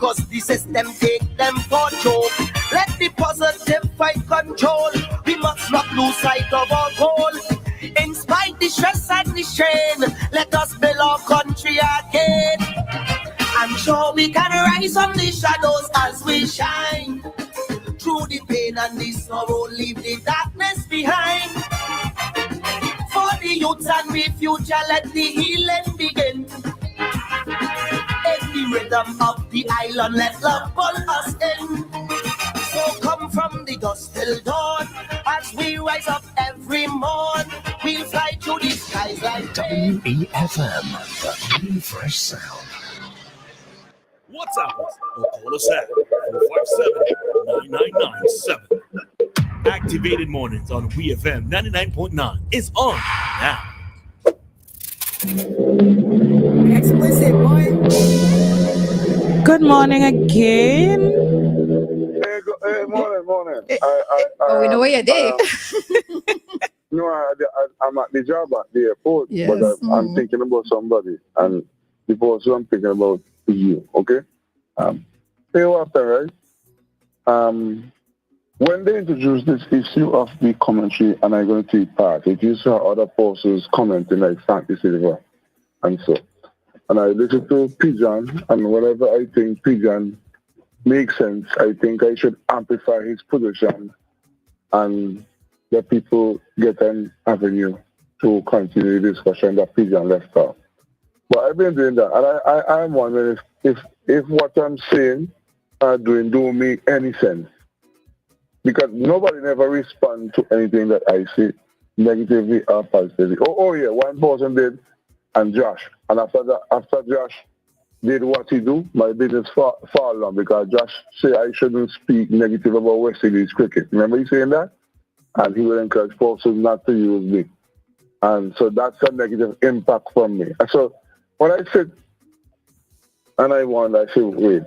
Cause the system take them for joke. Let the positive fight control. We must not lose sight of our goal. In spite the stress and the strain, let us build our country again. I'm sure we can rise from the shadows as we shine. Through the pain and the sorrow, leave the darkness behind. For the youth and the future, let the healing begin. In the rhythm of the island, let love pull us in. So come from the dusk till dawn, as we rise up every morn. We'll fly through the skies like WEFM, the new fresh sound. WhatsApp us or call us at 457-9997. Activated Mornings on WEFM 99.9 is on now. Explicit, boy. Good morning again. Hey, morning. We know where you're there. I'm at the job at the airport, Yes. but I'm thinking about somebody, and the person I'm thinking about is you, okay? Say after, right? When they introduced this issue of the commentary, and I'm going to take part, if you saw other persons commenting like Santi Silva and so, and I listened to Pigeon, and whatever I think Pigeon makes sense, I think I should amplify his position and let people get an avenue to continue the discussion that Pigeon left off. But I've been doing that, and I'm wondering if what I'm saying or doing don't make any sense. Because nobody never responds to anything that I say, negatively or positively. Oh yeah, one person did, and Josh. And after Josh did what he do, my business fall on because Josh said I shouldn't speak negative about West Indies cricket. Remember he saying that? And he will encourage persons not to use me. And so that's a negative impact from me. And so when I sit and I say, wait,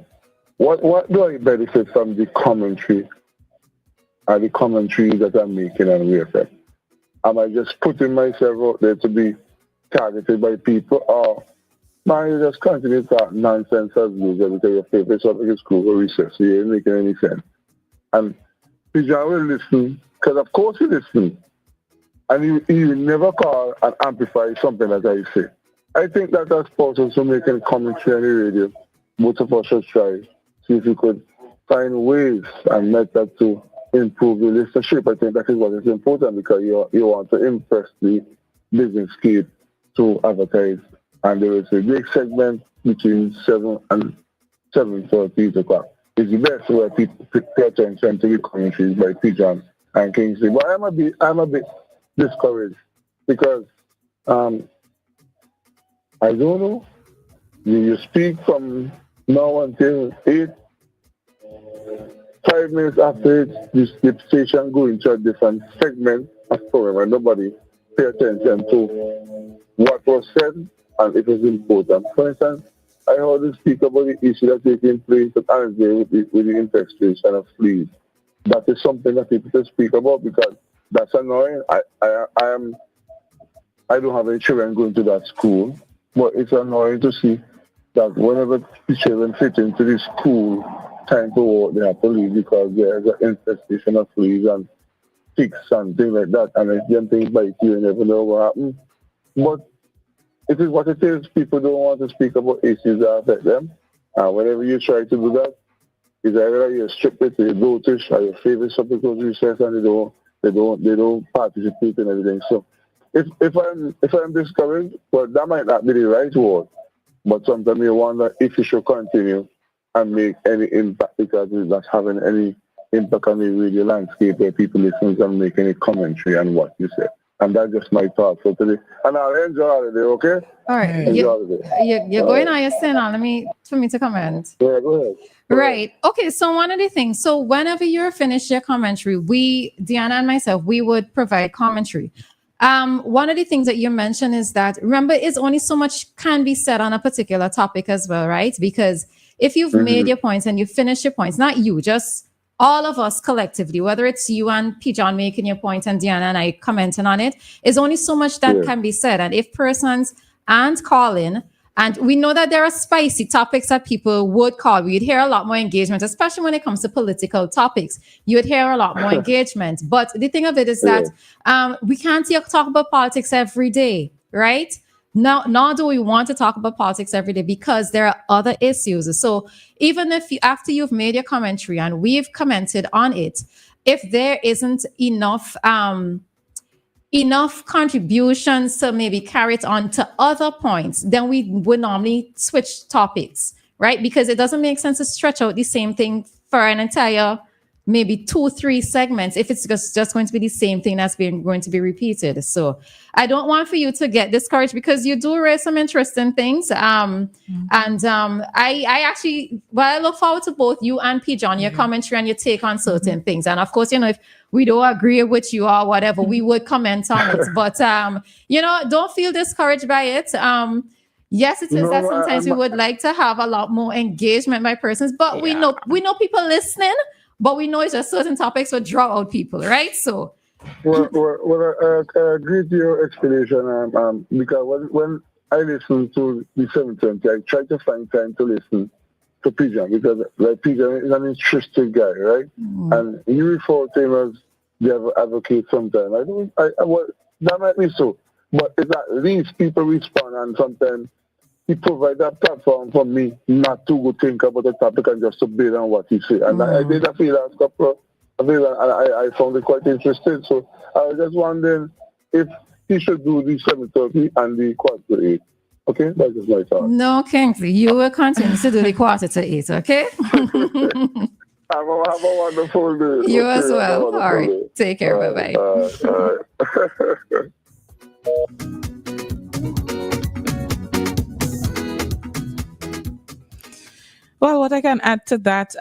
what do I benefit from the commentary and the commentary that I'm making on WEFM? Am I just putting myself out there to be targeted by people, or man, you just continue to talk nonsense as usual because your favorite subject is school or research, so you ain't making any sense. And Pigeon will listen, because of course he listens. And he will never call and amplify something that I say. I think that as persons who making commentary on the radio, both of us should try, see if we could find ways and methods to improve the listenership. I think that is what is important because you want to impress the business kid to advertise. And there is a big segment between 7 and 7:30 o'clock. It's the best where people pay attention to the commentaries by Pigeon and Kingsley. But I'm a bit discouraged because I don't know. You speak from now until 8. 5 minutes after it, the station go into a different segment of program and nobody pay attention to what was said and it was important. For instance, I heard you speak about the issue that's taking place at Annesley with the infestation of fleas. That is something that people should speak about because that's annoying. I don't have any children going to that school, but it's annoying to see that whenever the children fit into the school time to work, they have to leave because there's an infestation of fleas and ticks and things like that. And if them things bite you, you never know what happens. But it is what it is. People don't want to speak about issues that affect them. And whenever you try to do that, it's either you're strict with your dotish or your favorite subject of research and they don't participate in everything. So if I'm discouraged, well, that might not be the right word. But sometimes you wonder if you should continue and make any impact because it's not having any impact on the radio landscape where people listen and make any commentary on what you say. And that's just my thought for today. And I'll enjoy the day, okay? All right. You're going on your stand on for me to comment. Yeah, go ahead. Right. Okay. So one of the things, so whenever you're finished your commentary, Dianna and myself, we would provide commentary. One of the things that you mentioned is that, remember, it's only so much can be said on a particular topic as well, right? Because if you've made your points and you finish your points, not you, just all of us collectively, whether it's you and Pigeon making your point and Dianna and I commenting on it, is only so much that can be said. And if persons aren't calling And we know that there are spicy topics that people would call. We'd hear a lot more engagement, especially when it comes to political topics. You'd hear a lot more engagement. But the thing of it is that we can't talk about politics every day, right? Nor do we want to talk about politics every day because there are other issues. So even if after you've made your commentary and we've commented on it, if there isn't enough contributions to maybe carry it on to other points, then we would normally switch topics, right? Because it doesn't make sense to stretch out the same thing for an entire maybe 2-3 segments if it's just going to be the same thing that's going to be repeated. So I don't want for you to get discouraged because you do raise some interesting things. I actually, I look forward to both you and P. John, your commentary and your take on certain things. And of course, if we don't agree with you or whatever, we would comment on it. But, don't feel discouraged by it. Yes, it is that sometimes we would like to have a lot more engagement by persons, but we know people listening. But we know it's just certain topics would draw out people, right? So, I agree to your explanation. Because when I listen to the 720, I try to find time to listen to Pigeon because Pigeon is an interesting guy, right? And you refer to him as the advocate sometimes. That might be so, but it's at least people respond, and sometimes he provides that platform for me not to go think about the topic and just to build on what he said. And I did feel last couple of days, I found it quite interesting. So I was just wondering if he should do the 7:30 and the 8:15. Okay, that's just my thought. No, Kingsley, you will continue to do the 8:15, okay? Have a wonderful day. You as well. All right, take care. Bye-bye. Well, what I can add to that,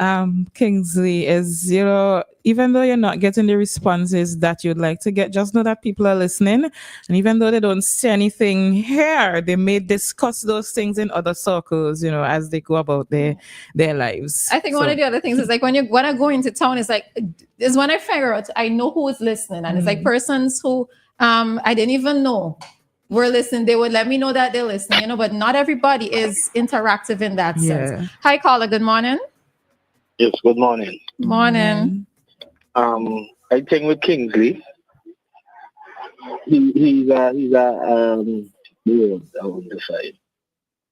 Kingsley, is, even though you're not getting the responses that you'd like to get, just know that people are listening. And even though they don't say anything here, they may discuss those things in other circles, as they go about their lives. I think one of the other things is like when I go into town, is when I figure out, I know who is listening. And it's like persons who I didn't even know were listening. They would let me know that they're listening, but not everybody is interactive in that sense. Hi, caller. Good morning. Yes, good morning. Morning. I think with Kingsley, he's I won't decide.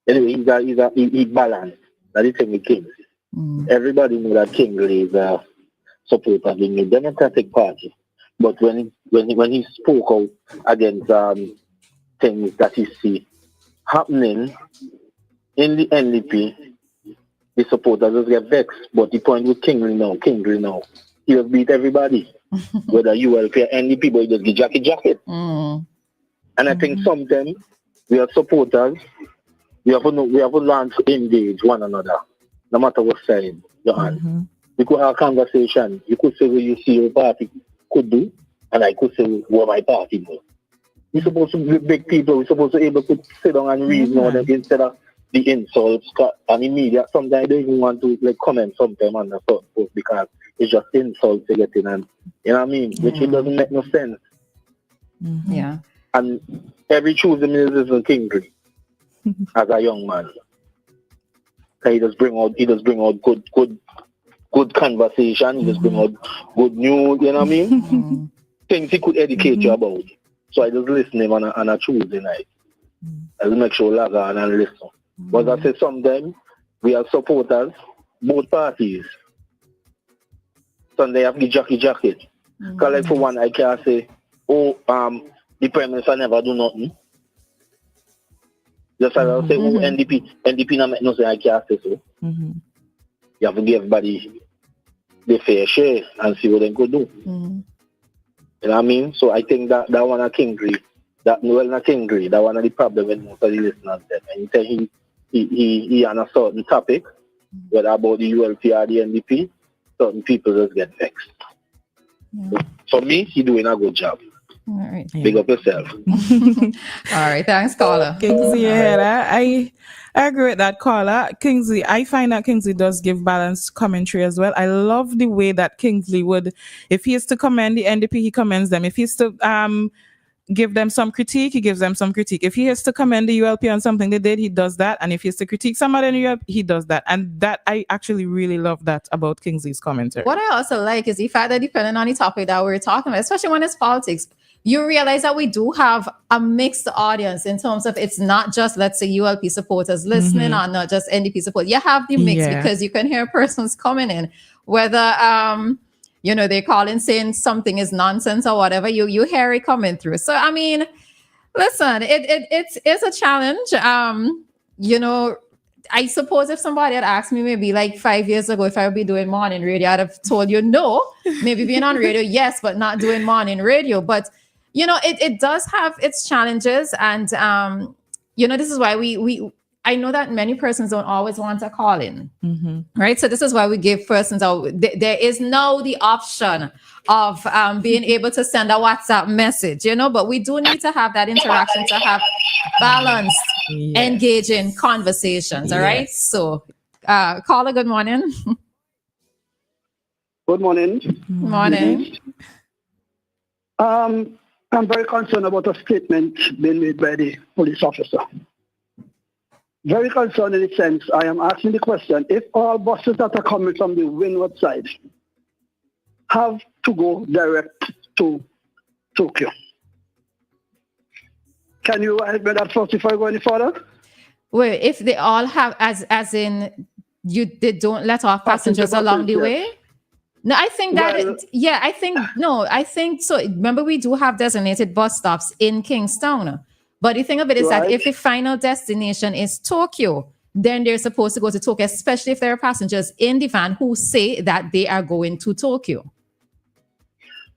Anyway, he's balanced. That is the thing with Kingsley. Everybody knows that Kingsley is a supporter of the Democratic Party, but when he spoke out against things that he see happening in the NDP, the supporters just get vexed. But the point with Kingsley now, he will beat everybody, whether ULP or NDP, but he just get jacket. And I think sometimes we are supporters, we have to learn to engage one another, no matter what side you're on. We could have a conversation. You could say what you see your party could do, and I could say what my party does. We're supposed to be big people. We're supposed to be able to sit down and reason on them instead of the insults and the media. Sometimes I don't even want to comment sometimes on the post because it's just insults they get in, and you know what I mean? Which it doesn't make no sense. Yeah. And every Tuesday is in Kingsley as a young man. He does bring out good conversation. He does bring out good news. You know what I mean? Things he could educate you about. So I just listen to him on a Tuesday night. I just make sure log on and listen. But I say sometimes we are supporters, both parties. Sunday have the jacket. Because like for one, I can't say, the Prime Minister never do nothing. Just as I say, NDP not make no sense, I can't say so. You have to give everybody the fair share and see what they could do. You know what I mean? So I think that one of Kingsley, that one of the problem with most of the listeners then. And you tell he on a certain topic, whether about the ULP or the NDP, certain people just get vexed. So for me, he doing a good job. All right. Big up yourself. All right. Thanks, caller. Kingsley, I agree with that, caller. Kingsley, I find that Kingsley does give balanced commentary as well. I love the way that Kingsley would, if he is to commend the NDP, he commends them. If he's to give them some critique, he gives them some critique. If he has to commend the ULP on something they did, he does that. And if he has to critique somebody in the ULP, he does that. And that, I actually really love that about Kingsley's commentary. What I also like is the fact that depending on the topic that we're talking about, especially when it's politics, you realize that we do have a mixed audience in terms of it's not just, let's say, ULP supporters listening or not just NDP support. You have the mix because you can hear persons coming in, whether they call in saying something is nonsense or whatever, you hear it coming through. So, I mean, listen, it's a challenge. I suppose if somebody had asked me maybe like 5 years ago if I would be doing morning radio, I'd have told you no. Maybe being on radio, yes, but not doing morning radio. But, it does have its challenges. And, this is why I know that many persons don't always want to call in, right? So this is why we give persons there is now the option of being able to send a WhatsApp message, but we do need to have that interaction to have balanced, engaging conversations, all right? So, caller, good morning. Good morning. Morning. I'm very concerned about a statement being made by the police officer. Very concerned in the sense, I am asking the question, if all buses that are coming from the windward side have to go direct to Tokyo, can you help me that first before I go any further? Well, if they all have, as in, they don't let off passengers along the way? No, I think that, I think so. Remember, we do have designated bus stops in Kingstown. But the thing of it is that if the final destination is Tokyo, then they're supposed to go to Tokyo, especially if there are passengers in the van who say that they are going to Tokyo.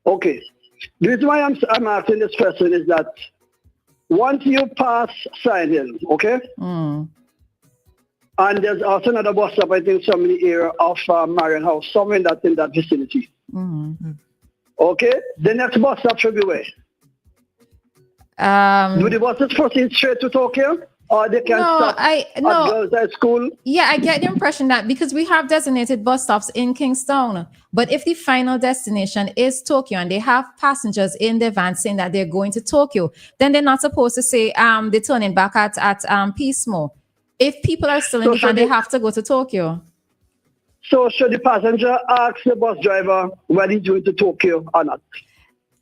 Okay. The reason why I'm asking this question is that once you pass Sign Hill, okay? And there's also another bus stop, I think, some in the area of Marion House, somewhere in that vicinity. Okay? The next bus stop should be where? Do the buses proceed straight to Tokyo? Or they can stop at Girls High School? Yeah, I get the impression that because we have designated bus stops in Kingstown, but if the final destination is Tokyo and they have passengers in their van saying that they're going to Tokyo, then they're not supposed to say they're turning back at Peacemo. If people are still in the van, they have to go to Tokyo. So should the passenger ask the bus driver when he's going to Tokyo or not?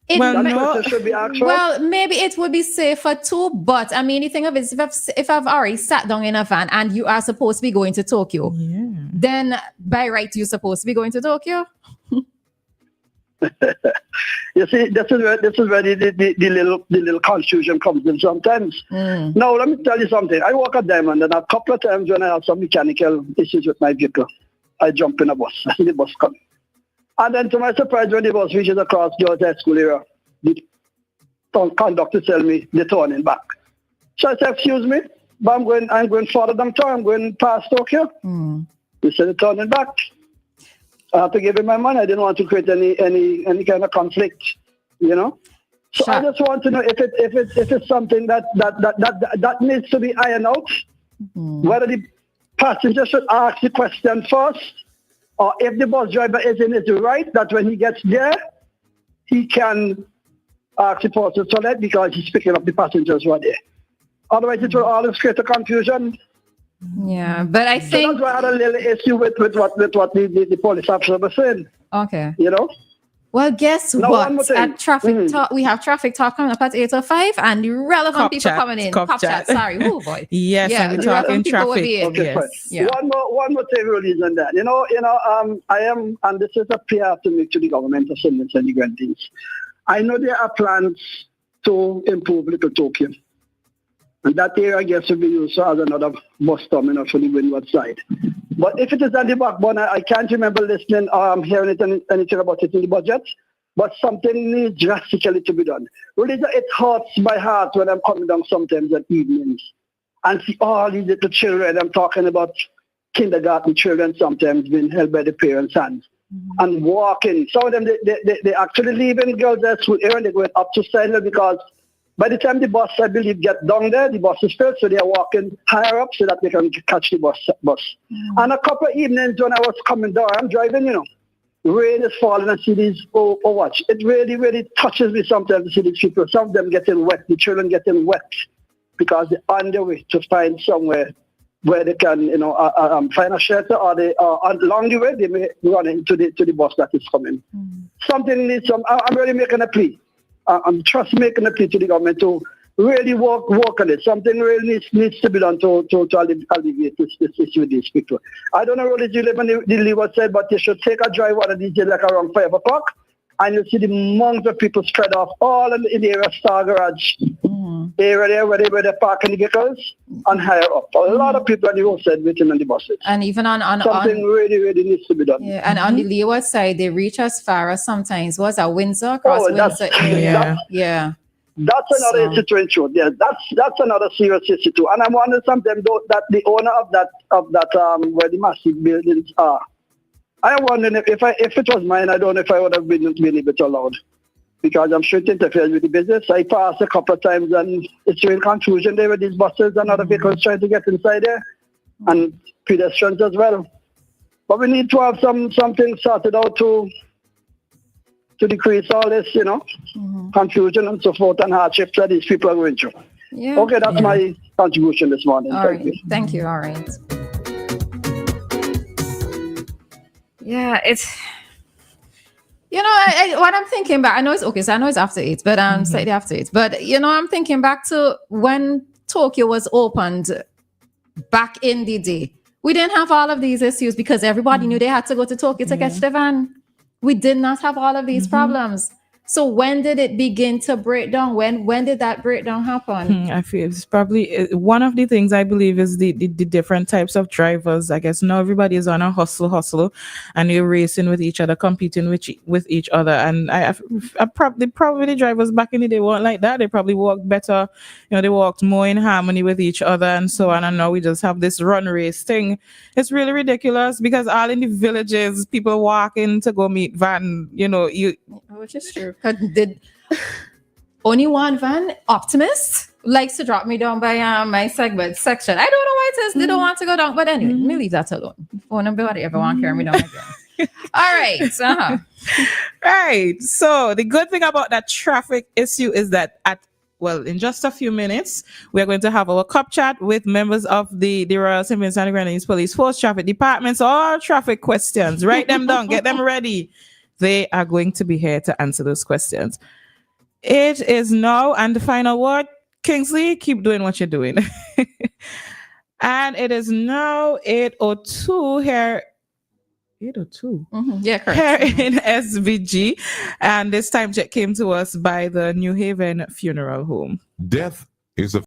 Well, maybe it would be safer too, but I mean, the thing of it is, if I've already sat down in a van and you are supposed to be going to Tokyo, then by right you're supposed to be going to Tokyo. You see, this is where the little confusion comes in sometimes. Now, let me tell you something. I work at Diamond, and a couple of times when I have some mechanical issues with my vehicle, I jump in a bus. I see the bus coming. And then to my surprise, when the bus reaches across Girls High School area, the conductor tells me they're turning back. So I said, excuse me, but I'm going further than town. I'm going past Tokyo. They said they're turning back. I have to give him my money. I didn't want to create any kind of conflict, So I just want to know if it's something that needs to be ironed out, whether the passenger should ask the question first, or if the bus driver is in his right, that when he gets there, he can ask the person to toilet because he's picking up the passengers who are there. Otherwise, it will all create a confusion. Yeah, but I think that's why I had a little issue with what the police officer was saying. Okay. Well, guess what? At traffic talk, we have traffic talk coming up at 8:05, and the relevant people coming in. Cop chat. Sorry, oh boy. Yes, yeah, and we're talking traffic. Okay, yes. Yeah. One more thing, release on that. I am, and this is a PR to make to the government of Simmons and the grantees. I know there are plans to improve Little Tokyo, and that area, I guess, will be used as another bus terminal for the windward side. But if it is on the backbone, I can't remember listening or hearing anything about it in the budget, but something needs drastically to be done. Really, it hurts my heart when I'm coming down sometimes at evenings and see all these little children. I'm talking about kindergarten children sometimes being held by the parents' hands and walking. Some of them, they actually leave in Girls High School area and they're going up to Sandal because by the time the bus, I believe, get down there, the bus is filled, so they are walking higher up so that they can catch the bus. And a couple of evenings when I was coming down, I'm driving, rain is falling and see these, watch. It really, really touches me sometimes to see these people. Some of them getting wet, the children getting wet because they're on their way to find somewhere where they can, find a shelter, or along the way they may run into the bus that is coming. Something needs I'm really making a plea. I'm just making a plea to the government to really work on it. Something really needs to be done to alleviate this issue with these people. I don't know what you live on the leeward side, but you should take a drive one of these days like around 5 o'clock, and you'll see the amount of people spread off all in the area, Star Garage area there where they're parking the vehicles and higher up. A lot of people on the roadside waiting on the buses. And even on something really, really needs to be done. Yeah, and on the leeward side, they reach as far as sometimes Windsor, across Windsor area. That's another situation. Yeah, that's another serious issue too. And I'm wondering sometimes though, that the owner of that where the massive buildings are. I'm wondering if it was mine, I don't know if I would have been able to allow it, because I'm sure it interferes with the business. I passed a couple of times and it's real confusion there with these buses and other vehicles trying to get inside there, and pedestrians as well. But we need to have something sorted out to decrease all this, confusion and so forth and hardships that these people are going through. Yeah. Okay, that's my contribution this morning. Thank you. All right. Yeah, it's, what I'm thinking back, I know it's okay, so I know it's after 8, but slightly after 8. But, I'm thinking back to when Tokyo was opened back in the day. We didn't have all of these issues because everybody knew they had to go to Tokyo to catch the van. We did not have all of these problems. So when did it begin to break down? When did that breakdown happen? I feel it's probably one of the things I believe is the different types of drivers. I guess now everybody is on a hustle, and you're racing with each other, competing with each other. And I probably the drivers back in the day weren't like that. They probably walked better. They walked more in harmony with each other and so on. And now we just have this run race thing. It's really ridiculous because all in the villages, people walking to go meet van. Which is true. Did only one van, Optimist, likes to drop me down by my segment section. I don't know why it is they don't want to go down, but anyway, let me leave that alone. For nobody ever want to carry me down again. All right. Right. So the good thing about that traffic issue is that in just a few minutes, we are going to have our cup chat with members of the Royal St. Vincent and the Grenadines Police Force Traffic Department. So all traffic questions, write them down, get them ready. They are going to be here to answer those questions. It is now, and the final word, Kingsley, keep doing what you're doing. And it is now 8:02 here. 8:02? Yeah, correct. Here in SVG. And this time check came to us by the New Haven Funeral Home. Death is a